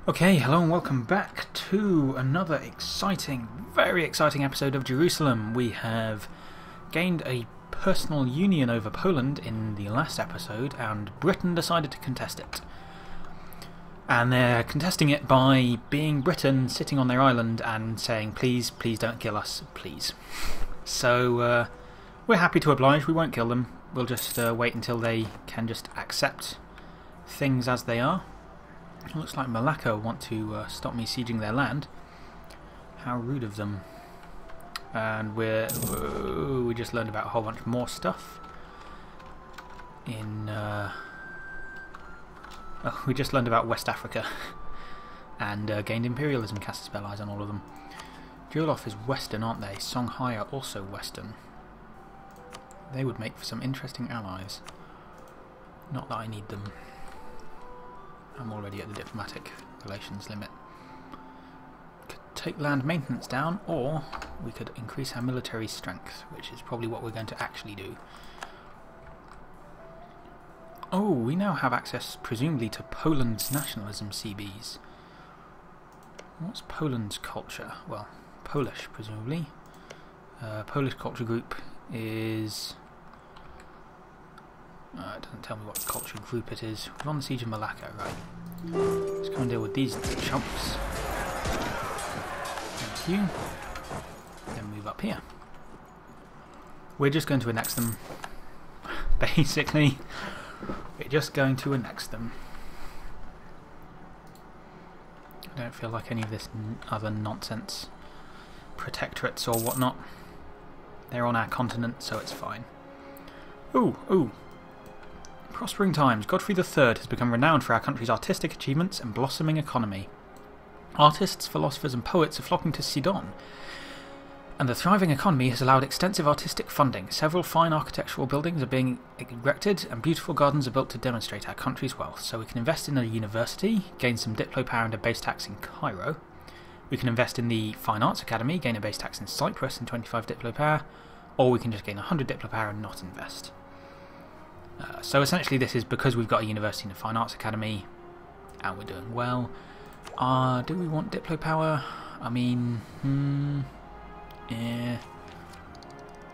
Okay, hello and welcome back to another exciting, very exciting episode of Jerusalem. We have gained a personal union over Poland in the last episode, and Britain decided to contest it. And they're contesting it by being Britain, sitting on their island and saying, please, please don't kill us, please. So we're happy to oblige, we won't kill them. We'll just wait until they can just accept things as they are. It looks like Malacca want to stop me sieging their land. How rude of them. And we just learned about a whole bunch more stuff. We just learned about West Africa. And gained imperialism, cast a spell eyes on all of them. Jolof is Western, aren't they? Songhai are also Western. They would make for some interesting allies. Not that I need them. I'm already at the diplomatic relations limit. Could take land maintenance down, or we could increase our military strength, which is probably what we're going to actually do. Oh, we now have access, presumably, to Poland's nationalism CBs. What's Poland's culture? Well, Polish, presumably. Polish culture group is... it doesn't tell me what culture group it is. We're on the siege of Malacca, right? Let's go and deal with these chumps. Thank you. Then move up here. We're just going to annex them. Basically, we're just going to annex them. I don't feel like any of this other nonsense. Protectorates or whatnot. They're on our continent, so it's fine. Ooh, ooh. Prospering times. Godfrey III has become renowned for our country's artistic achievements and blossoming economy. Artists, philosophers and poets are flocking to Sidon, and the thriving economy has allowed extensive artistic funding. Several fine architectural buildings are being erected and beautiful gardens are built to demonstrate our country's wealth. So we can invest in a university, gain some diplo power and a base tax in Cairo. We can invest in the Fine Arts Academy, gain a base tax in Cyprus and 25 diplo power, or we can just gain 100 diplo power and not invest. So essentially this is because we've got a university and a fine arts academy and we're doing well. Do we want diplo power? I mean, yeah.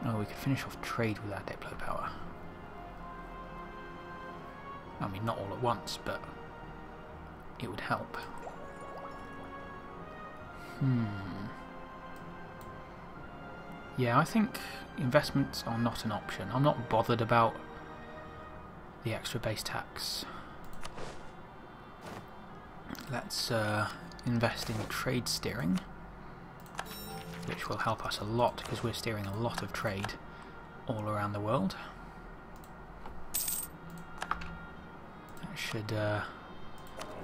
Oh, we could finish off trade with our diplo power. I mean, not all at once, but it would help. Yeah, I think investments are not an option. I'm not bothered about the extra base tax. Let's invest in trade steering, which will help us a lot because we're steering a lot of trade all around the world. That should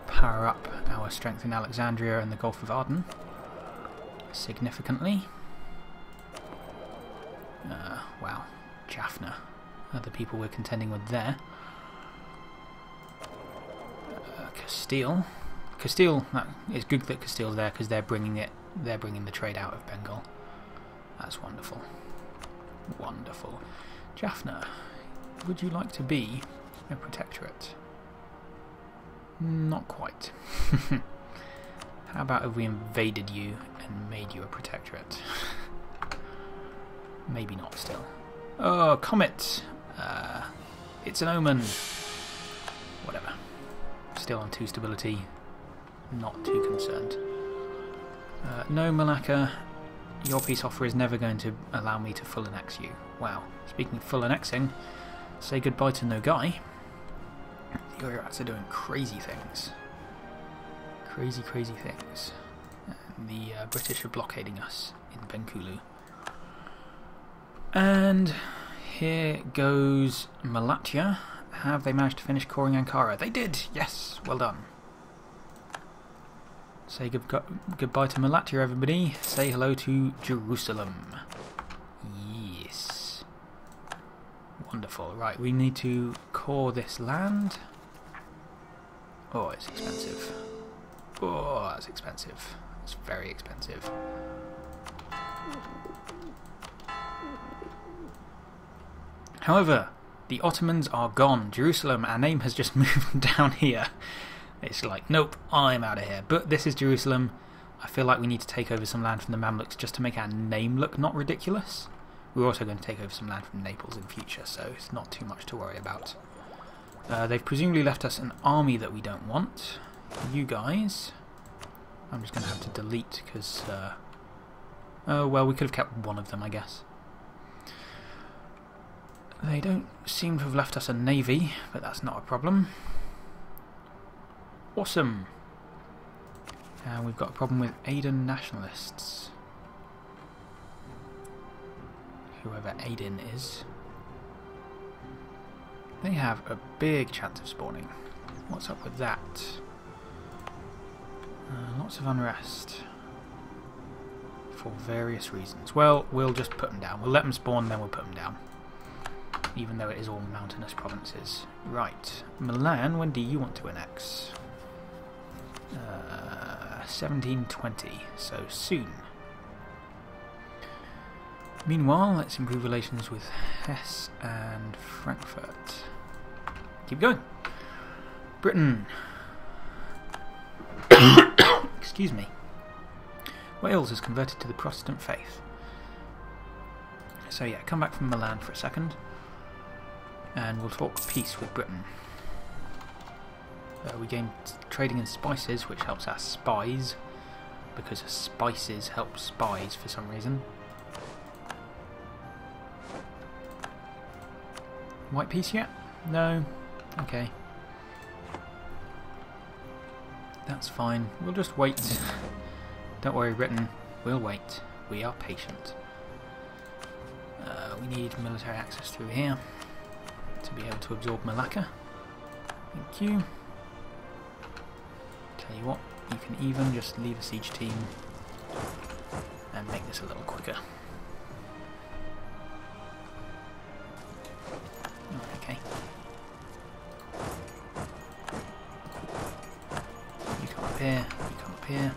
power up our strength in Alexandria and the Gulf of Aden significantly. Wow, Jaffna are the people we're contending with there. Castile. Castile, it's good that Castile's there because they're bringing the trade out of Bengal. That's wonderful. Wonderful. Jaffna, would you like to be a protectorate? Not quite. How about if we invaded you and made you a protectorate? Maybe not still. Oh, comet! It's an omen. Whatever. Still on 2 stability. Not too concerned. No, Malacca. Your peace offer is never going to allow me to full annex you. Wow. Speaking of full annexing, say goodbye to Nogai. The Oirats are doing crazy things. Crazy, crazy things. And the British are blockading us in Bengkulu. And here goes Malatya. Have they managed to finish coring Ankara? They did! Yes! Well done. Say goodbye to Malatya, everybody. Say hello to Jerusalem. Yes. Wonderful. Right, we need to core this land. Oh, it's expensive. Oh, that's expensive. It's very expensive. However, the Ottomans are gone. Jerusalem, our name has just moved down here. It's like, nope, I'm out of here. But this is Jerusalem. I feel like we need to take over some land from the Mamluks just to make our name look not ridiculous. We're also going to take over some land from Naples in future, so it's not too much to worry about. They've presumably left us an army that we don't want. You guys, I'm just going to have to delete because, oh well, we could have kept one of them, I guess. They don't seem to have left us a navy, but that's not a problem. Awesome. And we've got a problem with Aden nationalists. Whoever Aden is. They have a big chance of spawning. What's up with that? Lots of unrest. For various reasons. Well, we'll just put them down. We'll let them spawn, then we'll put them down. Even though it is all mountainous provinces. Right. Milan, when do you want to annex? 1720, so soon. Meanwhile, let's improve relations with Hesse and Frankfurt. Keep going. Britain. Excuse me. Wales has converted to the Protestant faith. So yeah, come back from Milan for a second. And we'll talk peace with Britain. We gain trading in spices, which helps our spies, because spices help spies for some reason. White peace yet? No? Okay. That's fine. We'll just wait. Don't worry, Britain. We'll wait. We are patient. We need military access through here to be able to absorb Malacca. Thank you. Tell you what, you can even just leave a siege team and make this a little quicker. Okay. You come up here, you come up here.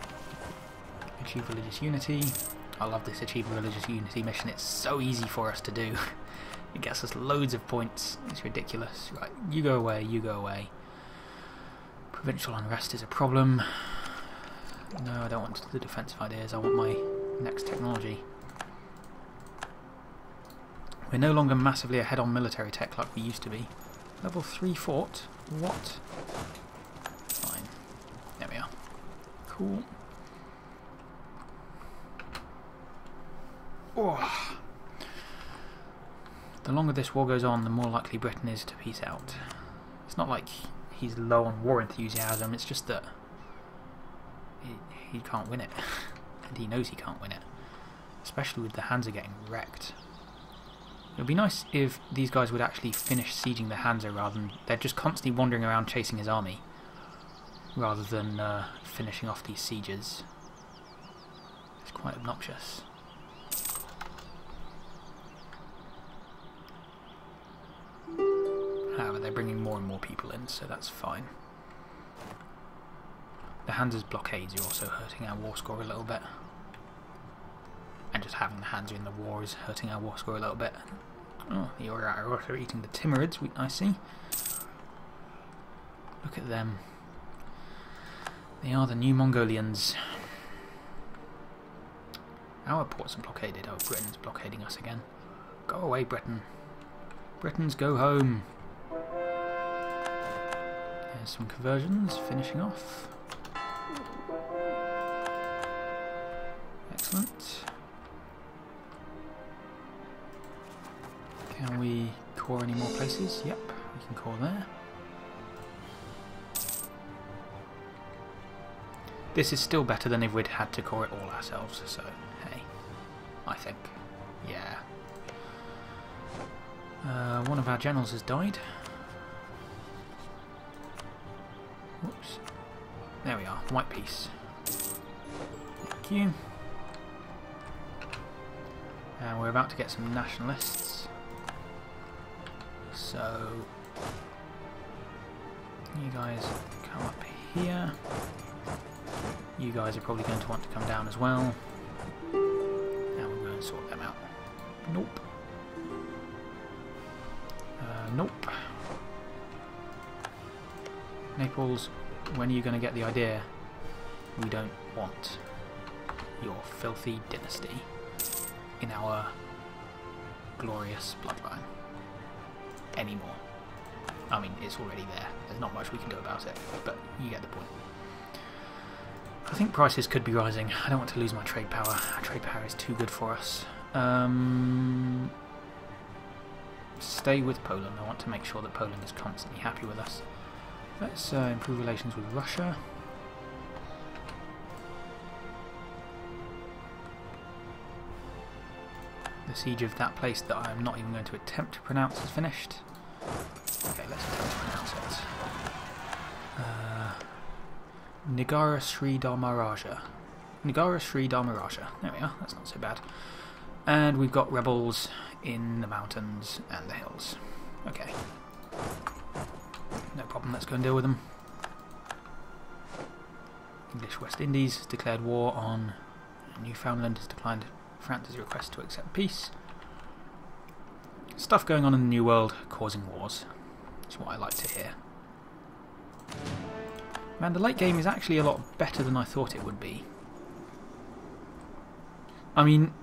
Achieve religious unity. I love this achieve religious unity mission, it's so easy for us to do. It gets us loads of points, it's ridiculous. Right, you go away, you go away. Provincial unrest is a problem. No, I don't want the defensive ideas, I want my next technology. We're no longer massively ahead on military tech like we used to be. Level 3 fort? What? Fine. There we are. Cool. Oh. The longer this war goes on, the more likely Britain is to peace out. It's not like he's low on war enthusiasm, it's just that he can't win it. And he knows he can't win it. Especially with the Hansa getting wrecked. It would be nice if these guys would actually finish sieging the Hansa rather than... They're just constantly wandering around chasing his army. Rather than finishing off these sieges. It's quite obnoxious. However, they're bringing more and more people in, so that's fine. The Hansa's blockades are also hurting our war score a little bit. And just having the Hansa in the war is hurting our war score a little bit. Oh, the Uriarata are eating the Timurids, I see. Look at them. They are the new Mongolians. Our ports are blockaded. Oh, Britain's blockading us again. Go away, Britain. Britons, go home. There's some conversions, finishing off. Excellent. Can we core any more places? Yep, we can core there. This is still better than if we'd had to core it all ourselves, so hey, I think. Yeah. One of our generals has died. Whoops. There we are, white peace. Thank you. And we're about to get some nationalists. So, you guys come up here. You guys are probably going to want to come down as well. And we'll go and sort them out. Nope. Nope. Naples, When are you going to get the idea? We don't want your filthy dynasty in our glorious bloodline anymore. I mean, it's already there. There's not much we can do about it, but you get the point. I think prices could be rising. I don't want to lose my trade power. Our trade power is too good for us. Stay with Poland. I want to make sure that Poland is constantly happy with us. Let's improve relations with Russia. The siege of that place that I am not even going to attempt to pronounce is finished. Okay, let's attempt to pronounce it. Nigara Sri Dharmaraja. Nigara Sri Dharmaraja. There we are, that's not so bad. And we've got rebels in the mountains and the hills. Okay. No problem, let's go and deal with them. English West Indies declared war on Newfoundland, has declined France's request to accept peace. Stuff going on in the New World causing wars. That's what I like to hear. Man, the late game is actually a lot better than I thought it would be. I mean,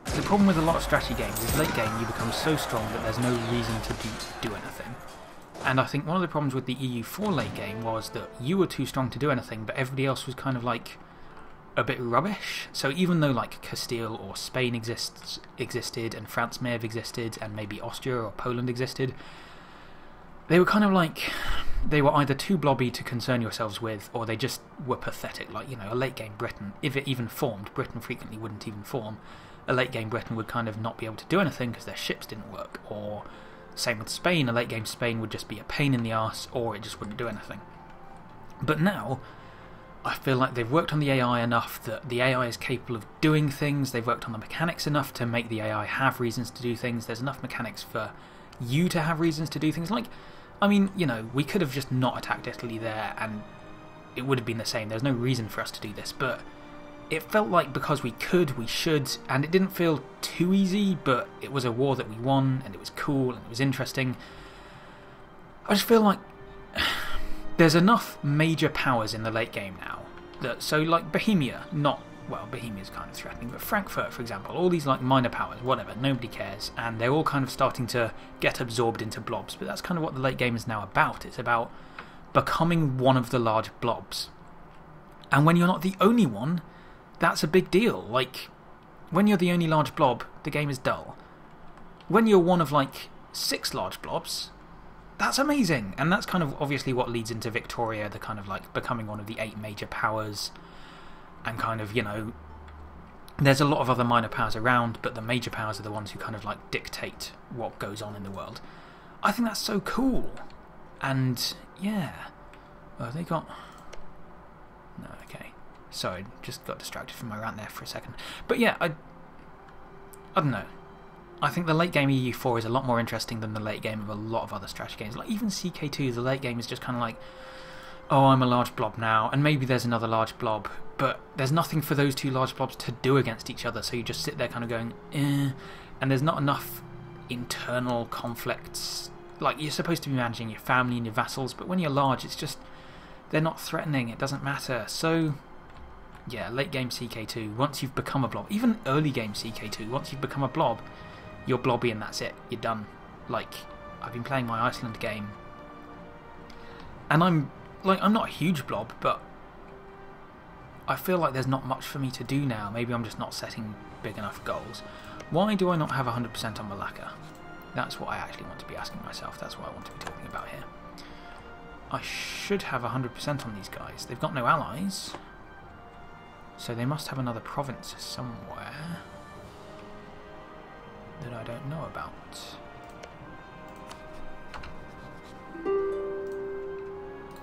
the problem with a lot of strategy games is late game you become so strong that there's no reason to do anything. And I think one of the problems with the EU4 late game was that you were too strong to do anything, but everybody else was kind of like a bit rubbish. So even though like Castile or Spain existed, and France may have existed, and maybe Austria or Poland existed, they were kind of like, they were either too blobby to concern yourselves with, or they just were pathetic. Like, you know, a late game Britain, if it even formed, Britain frequently wouldn't even form. A late game Britain would kind of not be able to do anything because their ships didn't work. Or same with Spain, a late game Spain would just be a pain in the arse, or it just wouldn't do anything. But now, I feel like they've worked on the AI enough that the AI is capable of doing things. They've worked on the mechanics enough to make the AI have reasons to do things. There's enough mechanics for you to have reasons to do things. Like, I mean, you know, we could have just not attacked Italy there and it would have been the same. There's no reason for us to do this, but it felt like because we could, we should, and it didn't feel too easy, but it was a war that we won, and it was cool, and it was interesting. I just feel like there's enough major powers in the late game now. That, so, like, Bohemia, not, well, Bohemia's kind of threatening, but Frankfurt, for example, all these, like, minor powers, whatever, nobody cares, and they're all kind of starting to get absorbed into blobs, but that's kind of what the late game is now about. It's about becoming one of the large blobs. And when you're not the only one, that's a big deal. Like, when you're the only large blob, the game is dull. When you're one of, like, 6 large blobs, that's amazing. And that's kind of obviously what leads into Victoria, the kind of, like, becoming one of the 8 major powers. And kind of, you know, there's a lot of other minor powers around, but the major powers are the ones who kind of, like, dictate what goes on in the world. I think that's so cool. And, yeah. Well, they got... No, okay. Sorry, just got distracted from my rant there for a second. But yeah, I don't know. I think the late game EU4 is a lot more interesting than the late game of a lot of other strategy games. Like, even CK2, the late game is just kind of like, oh, I'm a large blob now, and maybe there's another large blob, but there's nothing for those 2 large blobs to do against each other, so you just sit there kind of going, eh, and there's not enough internal conflicts. Like, you're supposed to be managing your family and your vassals, but when you're large, it's just, they're not threatening, it doesn't matter. So, yeah, late game CK2, once you've become a blob, even early game CK2, once you've become a blob, you're blobby and that's it, you're done. Like, I've been playing my Iceland game, and I'm not a huge blob, but I feel like there's not much for me to do now. Maybe I'm just not setting big enough goals. Why do I not have 100% on Malacca? That's what I actually want to be asking myself. That's what I want to be talking about here. I should have 100% on these guys. They've got no allies, so they must have another province somewhere that I don't know about.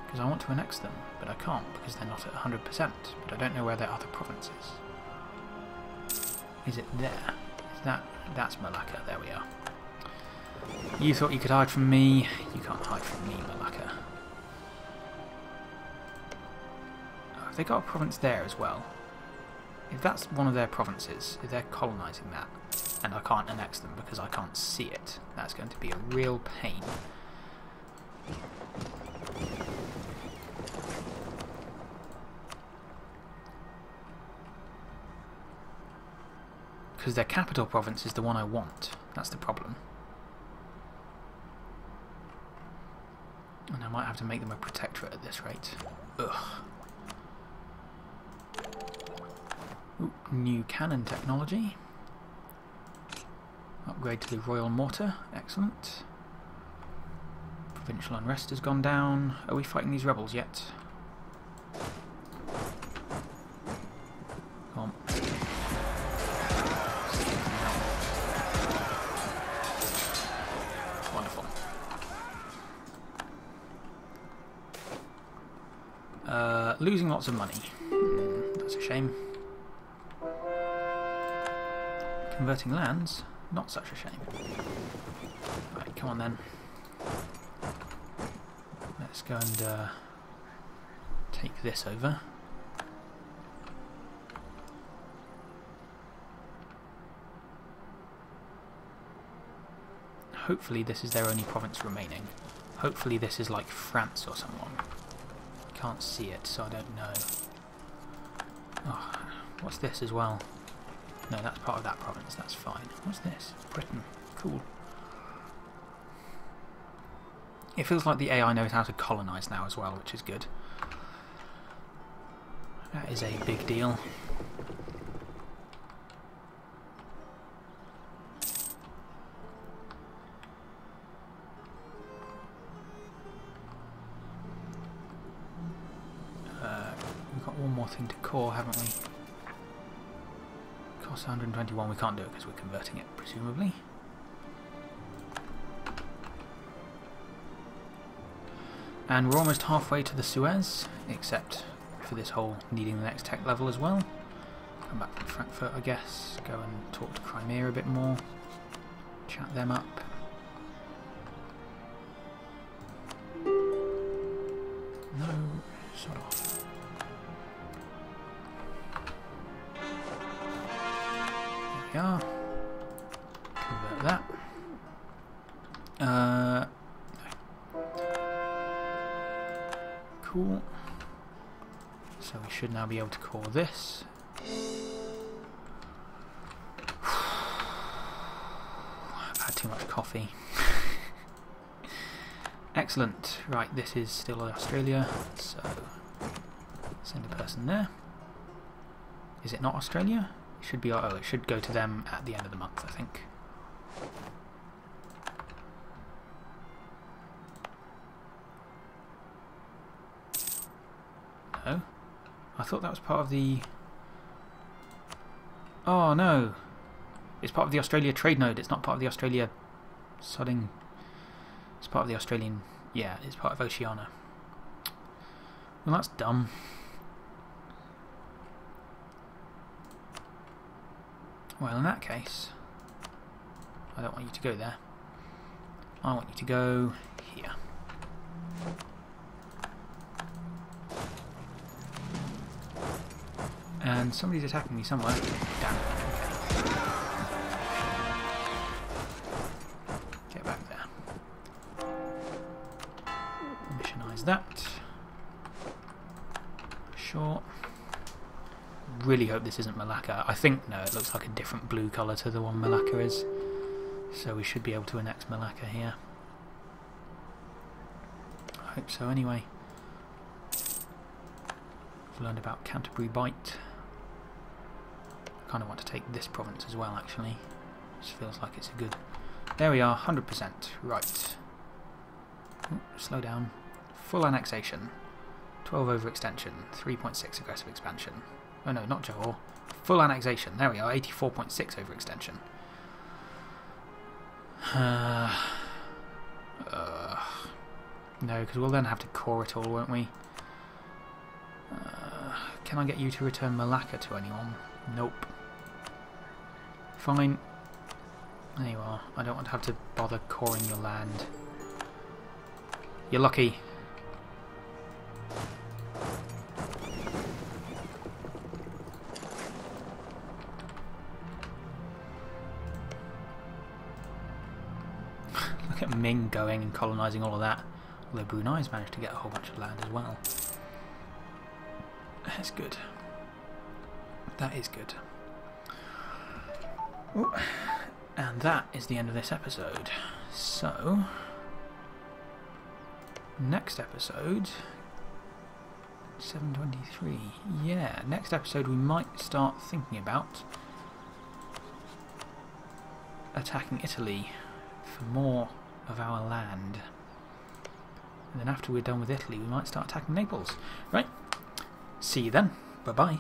Because I want to annex them, but I can't because they're not at 100%. But I don't know where their other province is. Is it there? Is that's Malacca. There we are. You thought you could hide from me. You can't hide from me, Malacca. Oh, have they got a province there as well? If that's one of their provinces, if they're colonising that, and I can't annex them because I can't see it, that's going to be a real pain. because their capital province is the one I want. That's the problem. And I might have to make them a protectorate at this rate. Ugh. Ooh, new cannon technology. Upgrade to the Royal Mortar. Excellent. Provincial unrest has gone down. Are we fighting these rebels yet? Come on. Wonderful. Losing lots of money. That's a shame. Converting lands? Not such a shame. Right, come on then. Let's go and take this over. Hopefully this is their only province remaining. Hopefully this is like France or someone. Can't see it, so I don't know. Oh, what's this as well? No, that's part of that province, that's fine. What's this? Britain. Cool. It feels like the AI knows how to colonise now as well, which is good. That is a big deal. We've got one more thing to core, haven't we? Cost 121, we can't do it because we're converting it, presumably. And we're almost halfway to the Suez, except for this whole needing the next tech level as well. Come back from Frankfurt, I guess. Go and talk to Crimea a bit more. Chat them up. No, sort of. There we are. Convert that. Cool. So we should now be able to call this. I've had too much coffee. Excellent. Right, this is still Australia, so send a person there. Is it not Australia? It should be. Oh, it should go to them at the end of the month, I think. No, I thought that was part of the. Oh no, it's part of the Australia trade node. It's not part of the Australia sodding. It's part of the Australian. Yeah, it's part of Oceania. Well, that's dumb. Well, in that case, I don't want you to go there. I want you to go here. And somebody's attacking me somewhere. Damn it. Okay. Get back there. Missionize that. Sure. Really hope this isn't Malacca. I think, no, it looks like a different blue colour to the one Malacca is. So we should be able to annex Malacca here. I hope so anyway. I've learned about Canterbury Bight. I kind of want to take this province as well, actually. Just feels like it's a good... There we are, 100%. Right. Ooh, slow down. Full annexation. 12 overextension. 3.6 aggressive expansion. Oh no, not Johor. Full annexation. There we are, 84.6 overextension. No, because we'll then have to core it all, won't we? Can I get you to return Malacca to anyone? Nope. Fine. There you are. I don't want to have to bother coring your land. You're lucky. Look at Ming going and colonising all of that. Although Brunei's managed to get a whole bunch of land as well. That's good. That is good. Ooh. And that is the end of this episode. So, next episode, 723. Yeah, next episode we might start thinking about attacking Italy for more of our land. And then after we're done with Italy, we might start attacking Naples. Right, see you then. Bye-bye.